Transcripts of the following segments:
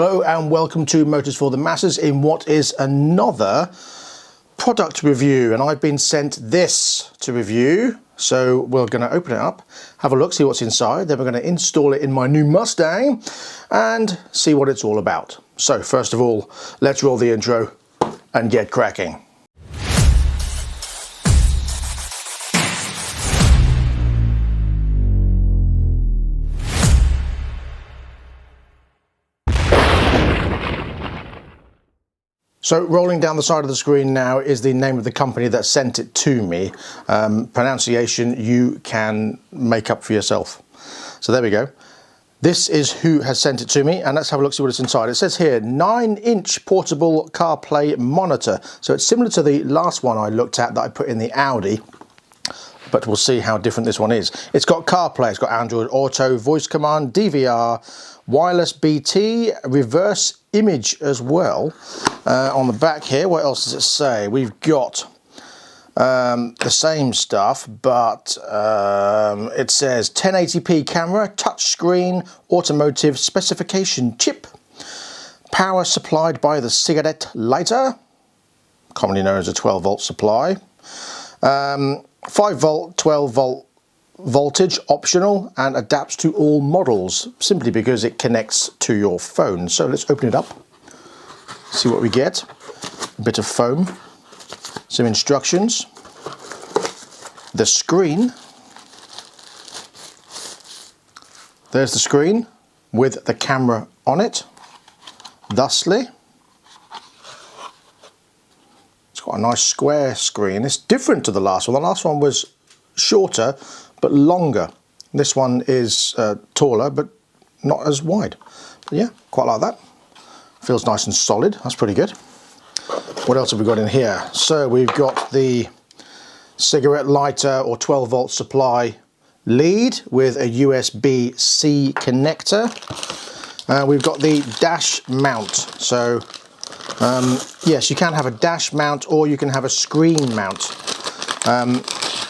Hello and welcome to Motors for the Masses in what is another product review, and I've been sent this to review, so we're going to open it up, have a look, see what's inside, then we're going to install it in my new Mustang and see what it's all about. So first of all, let's roll the intro and get cracking. So rolling down the side of the screen now is the name of the company that sent it to me. Pronunciation you can make up for yourself. So there we go. This is who has sent it to me, and let's have a look, see what it's inside. It says here 9-inch portable CarPlay monitor. So it's similar to the last one I looked at that I put in the Audi, but we'll see how different this one is. It's got CarPlay, it's got Android Auto, voice command, DVR, wireless BT, reverse image as well. On the back here, what else does it say? We've got the same stuff, but it says 1080p camera, touchscreen, automotive specification chip, power supplied by the cigarette lighter, commonly known as a 12-volt supply, 5-volt, 12-volt voltage optional, and adapts to all models simply because it connects to your phone. So let's open it up, see what we get. A bit of foam, some instructions, the screen. There's the screen with the camera on it, thusly. It's got a nice square screen. It's different to the last one. The last one was shorter but longer. This one is taller but not as wide. But yeah, quite like that. Feels nice and solid. That's pretty good. What else have we got in here? So we've got the cigarette lighter or 12-volt supply lead with a USB-C connector. We've got the dash mount. So yes, you can have a dash mount or you can have a screen mount.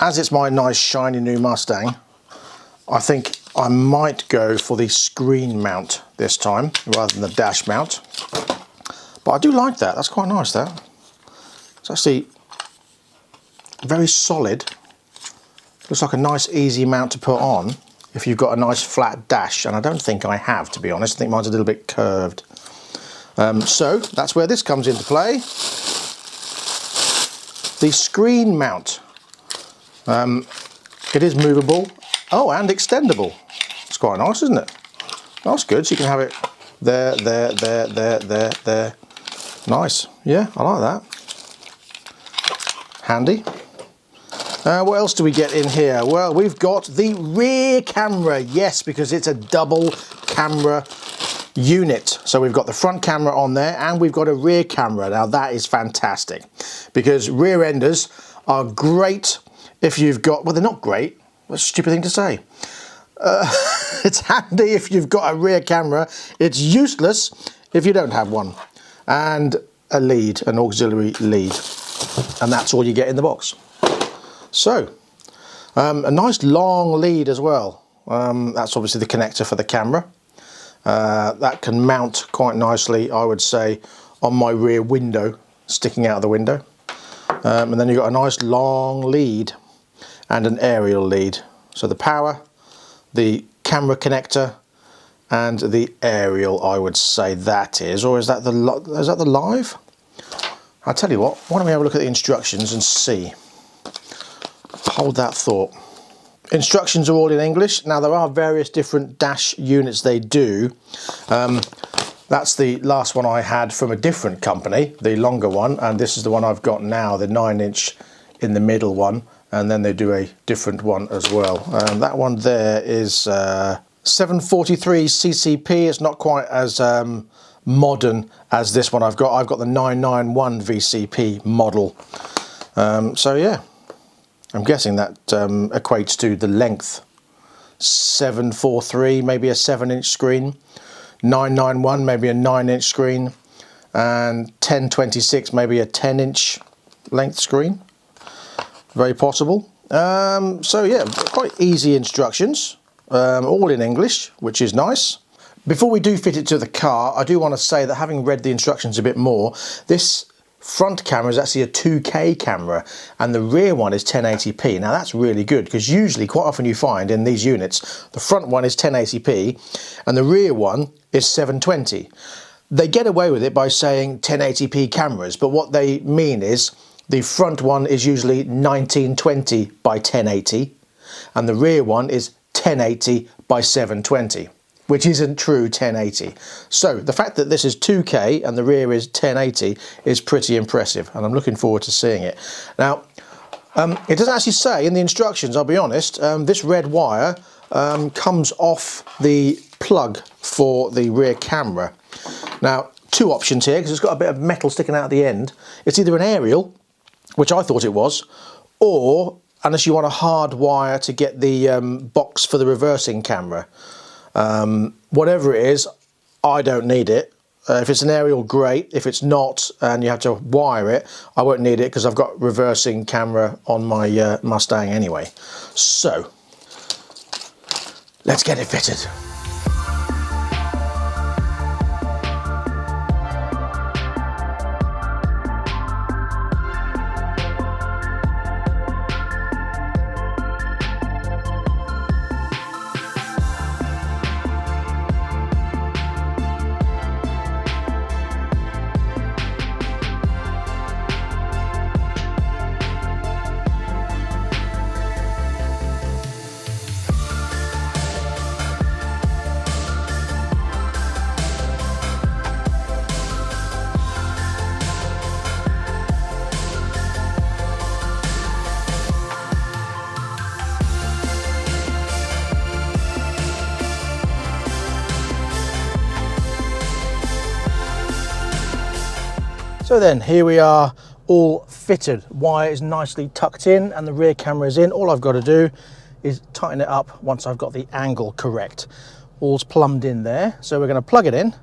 As it's my nice shiny new Mustang, I think I might go for the screen mount this time rather than the dash mount. But I do like that. That's quite nice, that. It's actually very solid. Looks like a nice easy mount to put on if you've got a nice flat dash, and I don't think I have, to be honest. I think mine's a little bit curved. So that's where this comes into play. The screen mount. It is movable, oh, and extendable. It's quite nice, isn't it? That's good, so you can have it there, there, there, there, there, there. Nice, yeah, I like that. Handy. What else do we get in here? Well, we've got the rear camera, yes, because it's a double camera unit. So we've got the front camera on there and we've got a rear camera. Now that is fantastic because rear enders are great if you've got, well, they're not great. That's a stupid thing to say. It's handy if you've got a rear camera. It's useless if you don't have one. And a lead, an auxiliary lead. And that's all you get in the box. So, a nice long lead as well. That's obviously the connector for the camera. That can mount quite nicely, I would say, on my rear window, sticking out of the window. And then you've got a nice long lead and an aerial lead. So the power, the camera connector, and the aerial, I would say that is. Or is that the live? I'll tell you what, why don't we have a look at the instructions and see. Hold that thought. Instructions are all in English. Now there are various different dash units they do. That's the last one I had from a different company, the longer one, and this is the one I've got now, the 9-inch in the middle one, and then they do a different one as well. That one there is 743 CCP. It's not quite as modern as this one I've got. I've got the 991 VCP model. So yeah, I'm guessing that equates to the length. 743, maybe a 7-inch screen. 991, maybe a 9-inch screen. And 1026, maybe a 10-inch length screen. Very possible. So yeah, quite easy instructions. All in English, which is nice. Before we do fit it to the car, I do want to say that having read the instructions a bit more, this front camera is actually a 2K camera and the rear one is 1080p. Now that's really good because usually quite often you find in these units the front one is 1080p and the rear one is 720. They get away with it by saying 1080p cameras, but what they mean is the front one is usually 1920 by 1080 and the rear one is 1080 by 720. Which isn't true 1080. So the fact that this is 2K and the rear is 1080 is pretty impressive, and I'm looking forward to seeing it. Now, it doesn't actually say in the instructions, I'll be honest, this red wire comes off the plug for the rear camera. Now, two options here, because it's got a bit of metal sticking out at the end. It's either an aerial, which I thought it was, or, unless you want a hard wire to get the box for the reversing camera. Whatever it is, I don't need it. If it's an aerial, great. If it's not and you have to wire it, I won't need it because I've got reversing camera on my Mustang anyway. So let's get it fitted. So then here we are, all fitted. Wire is nicely tucked in and the rear camera is in. All I've got to do is tighten it up once I've got the angle correct. All's plumbed in there. So we're going to plug it in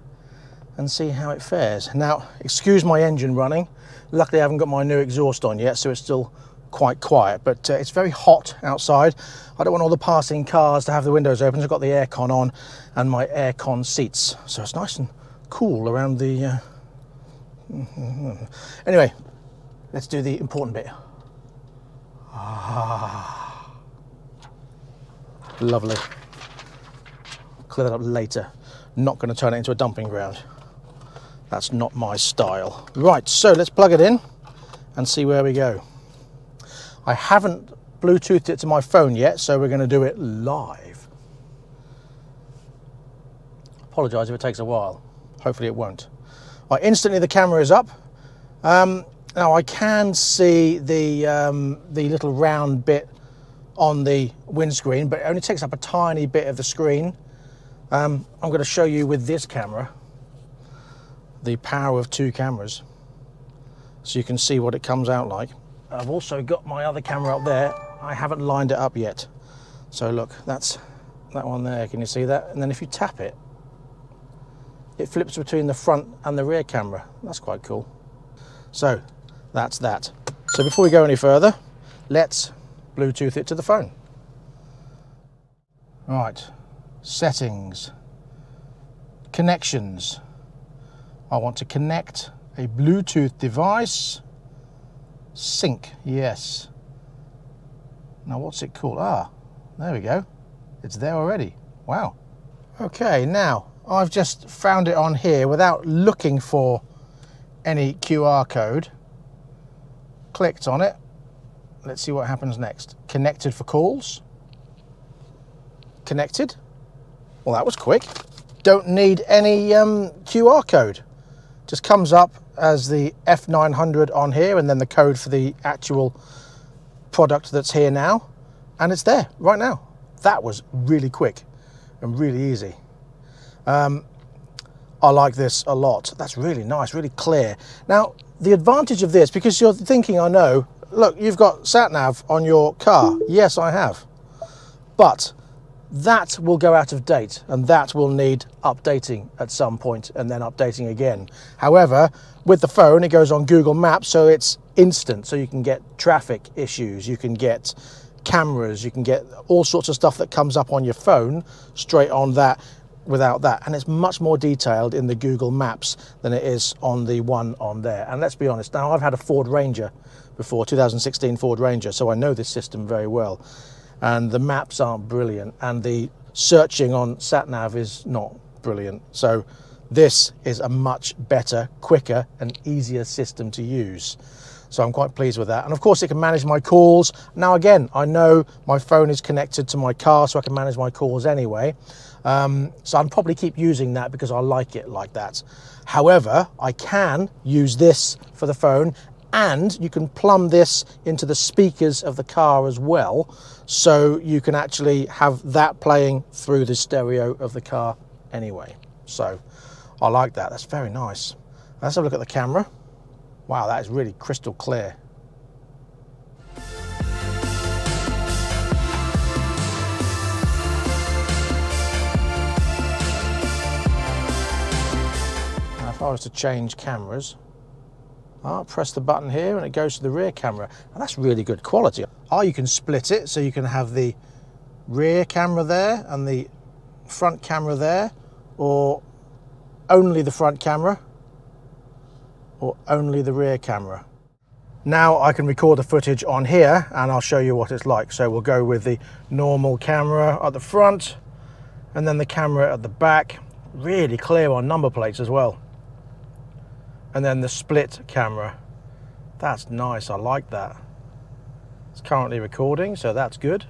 and see how it fares. Now, excuse my engine running. Luckily I haven't got my new exhaust on yet, so it's still quite quiet, but it's very hot outside. I don't want all the passing cars to have the windows open. I've got the aircon on and my aircon seats. So it's nice and cool around the... Anyway, let's do the important bit. Lovely. Clear that up later. Not going to turn it into a dumping ground. That's not my style. Right, so let's plug it in and see where we go. I haven't Bluetoothed it to my phone yet, so we're going to do it live. Apologise if it takes a while. Hopefully it won't. Right, instantly the camera is up. Now I can see the little round bit on the windscreen, but it only takes up a tiny bit of the screen. I'm going to show you with this camera the power of two cameras, so you can see what it comes out like. I've also got my other camera up there. I haven't lined it up yet. So look, that's that one there. Can you see that? And then if you tap it, it flips between the front and the rear camera. That's quite cool. So that's that. So before we go any further, let's Bluetooth it to the phone. Right, settings, connections. I want to connect a Bluetooth device. Sync, yes. Now what's it called? Ah, there we go. It's there already. Wow. Okay, now I've just found it on here without looking for any QR code. Clicked on it. Let's see what happens next. Connected for calls. Connected. Well, that was quick. Don't need any QR code. Just comes up as the F900 on here and then the code for the actual product that's here now. And it's there right now. That was really quick and really easy. I like this a lot. That's really nice, really clear. Now, the advantage of this, because you're thinking, I know, look, you've got sat-nav on your car. Yes, I have. But that will go out of date and that will need updating at some point and then updating again. However, with the phone, it goes on Google Maps, so it's instant. So you can get traffic issues, you can get cameras, you can get all sorts of stuff that comes up on your phone straight on that. without that, and it's much more detailed in the Google Maps than it is on the one on there. And let's be honest, now I've had a Ford Ranger before, 2016 Ford Ranger, so I know this system very well, and the maps aren't brilliant, and the searching on SatNav is not brilliant. So this is a much better, quicker and easier system to use. So I'm quite pleased with that. And of course it can manage my calls. Now again, I know my phone is connected to my car, so I can manage my calls anyway. So I'll probably keep using that because I like it like that. However, I can use this for the phone, and you can plumb this into the speakers of the car as well. So you can actually have that playing through the stereo of the car anyway. So I like that. That's very nice. Let's have a look at the camera. Wow, that is really crystal clear. Now, if I was to change cameras, I'll press the button here and it goes to the rear camera. And that's really good quality. Or you can split it, so you can have the rear camera there and the front camera there, or only the front camera, or only the rear camera. Now I can record the footage on here and I'll show you what it's like. So we'll go with the normal camera at the front and then the camera at the back, really clear on number plates as well. And then the split camera. That's nice, I like that. It's currently recording, so that's good.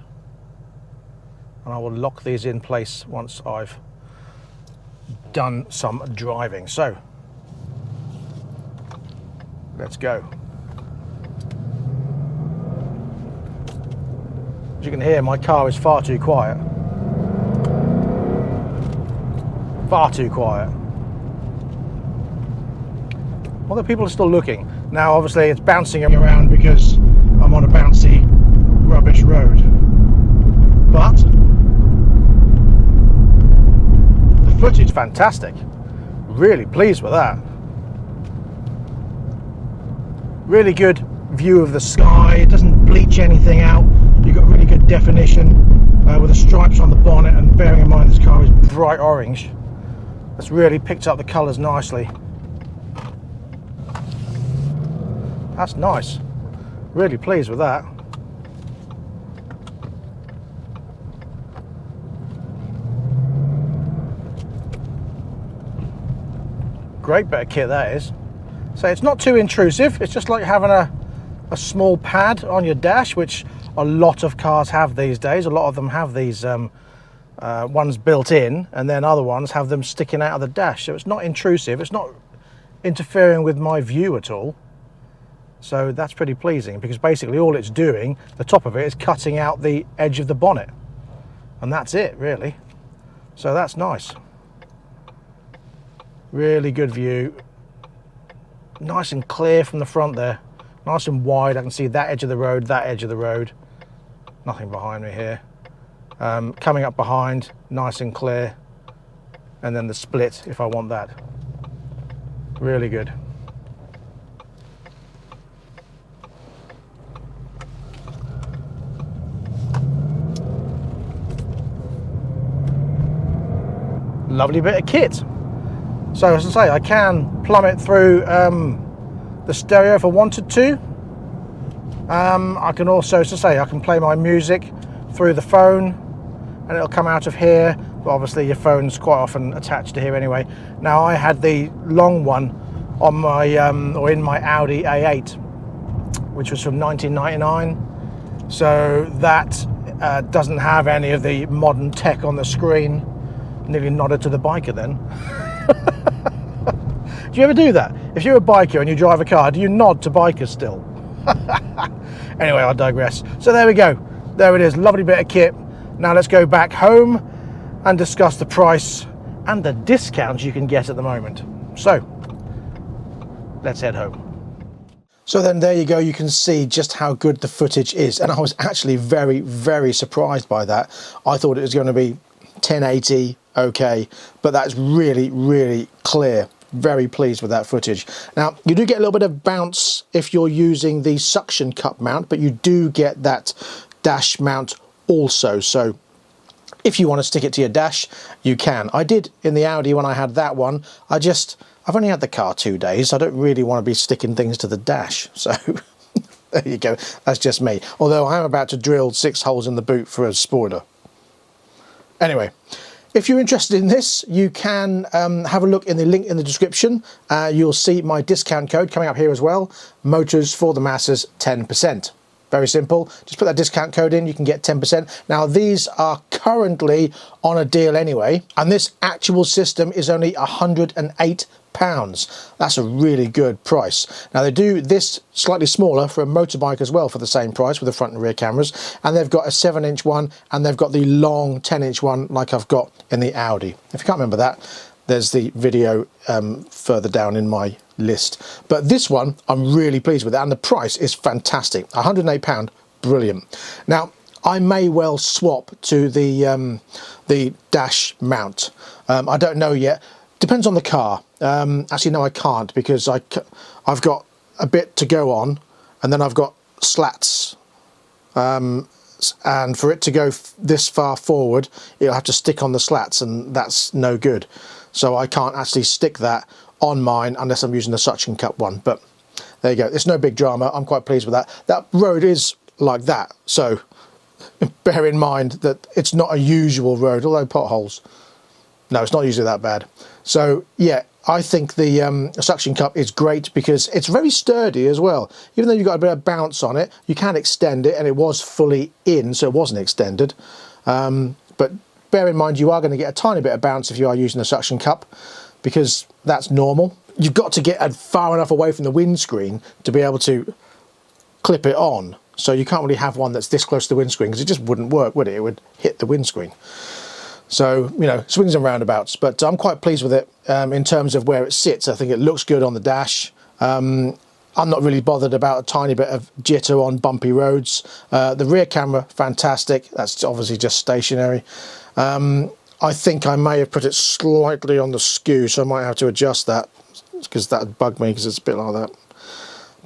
And I will lock these in place once I've done some driving. So let's go. As you can hear, my car is far too quiet. Far too quiet. Although people are still looking. Now obviously it's bouncing around because I'm on a bouncy rubbish road. But the footage is fantastic. Really pleased with that. Really good view of the sky. It doesn't bleach anything out. You've got really good definition with the stripes on the bonnet, and bearing in mind this car is bright orange. That's really picked up the colours nicely. That's nice. Really pleased with that. Great bit of kit that is. So it's not too intrusive. It's just like having a small pad on your dash, which a lot of cars have these days. A lot of them have these ones built in, and then other ones have them sticking out of the dash. So it's not intrusive. It's not interfering with my view at all. So that's pretty pleasing, because basically all it's doing, the top of it, is cutting out the edge of the bonnet. And that's it, really. So that's nice. Really good view. Nice and clear from the front there. Nice and wide. I can see that edge of the road, that edge of the road. Nothing behind me here. Coming up behind, nice and clear. And then the split, if I want that. Really good. Lovely bit of kit. So as I say, I can plumb it through the stereo if I wanted to. I can also, as I say, I can play my music through the phone and it'll come out of here, but obviously your phone's quite often attached to here anyway. Now I had the long one on my or in my Audi A8, which was from 1999, so that doesn't have any of the modern tech on the screen. Nearly nodded to the biker then. Do you ever do that? If you're a biker and you drive a car, do you nod to bikers still? Anyway, I digress. So there we go. There it is. Lovely bit of kit. Now let's go back home and discuss the price and the discounts you can get at the moment. So let's head home. So then there you go. You can see just how good the footage is. And I was actually very, very surprised by that. I thought it was going to be 1080, okay, but that's really, really clear. Very pleased with that footage. Now you do get a little bit of bounce if you're using the suction cup mount, but you do get that dash mount also, so If you want to stick it to your dash, you can. I did in the Audi when I had that one. I've only had the car 2 days. I don't really want to be sticking things to the dash. So there you go. That's just me. Although I am about to drill 6 holes in the boot for a spoiler. Anyway, if you're interested in this, you can have a look in the link in the description. You'll see my discount code coming up here as well. Motors for the Masses 10%. Very simple. Just put that discount code in, you can get 10%. Now these are currently on a deal anyway, and this actual system is only £108. That's a really good price. Now they do this slightly smaller for a motorbike as well for the same price with the front and rear cameras, and they've got a 7-inch one and they've got the long 10-inch one like I've got in the Audi. If you can't remember that, there's the video further down in my list. But this one I'm really pleased with, and the price is fantastic. £108, brilliant. Now I may well swap to the dash mount. I don't know yet. Depends on the car. Actually no, I can't, because I've got a bit to go on and then I've got slats, and for it to go this far forward it'll have to stick on the slats, and that's no good. So I can't actually stick that on mine unless I'm using the suction cup one. But there you go, it's no big drama. I'm quite pleased with that. That road is like that, so bear in mind that it's not a usual road, although potholes, no, it's not usually that bad. So yeah, I think the suction cup is great because it's very sturdy as well. Even though you've got a bit of bounce on it, you can extend it, and it was fully in, so it wasn't extended. But bear in mind you are going to get a tiny bit of bounce if you are using the suction cup, because that's normal. You've got to get far enough away from the windscreen to be able to clip it on. So you can't really have one that's this close to the windscreen, because it just wouldn't work, would it? It would hit the windscreen. So, you know, swings and roundabouts, but I'm quite pleased with it in terms of where it sits. I think it looks good on the dash. I'm not really bothered about a tiny bit of jitter on bumpy roads. The rear camera, fantastic. That's obviously just stationary. I think I may have put it slightly on the skew, so I might have to adjust that, because that would bug me, because it's a bit like that.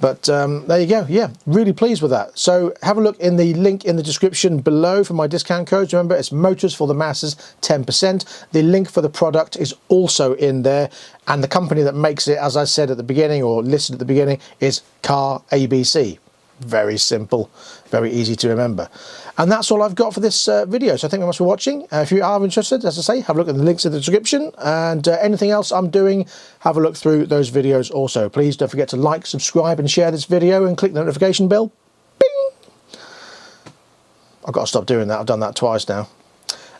But there you go. Yeah, really pleased with that. So have a look in the link in the description below for my discount codes. Remember, it's Motors for the Masses 10%. The link for the product is also in there, and the company that makes it, as I said at the beginning, or listed at the beginning, is CARABC. Very simple, very easy to remember. And that's all I've got for this video. So thank you very much for watching. If you are interested, as I say, have a look at the links in the description, and anything else I'm doing, have a look through those videos also. Please don't forget to like, subscribe and share this video, and click the notification bell. Bing! I've got to stop doing that. I've done that twice now.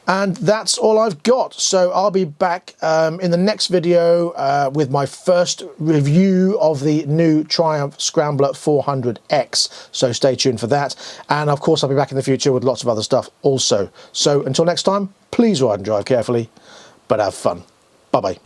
And that's all I've got. So I'll be back in the next video with my first review of the new Triumph Scrambler 400X. So stay tuned for that. And of course, I'll be back in the future with lots of other stuff also. So until next time, please ride and drive carefully, but have fun. Bye-bye.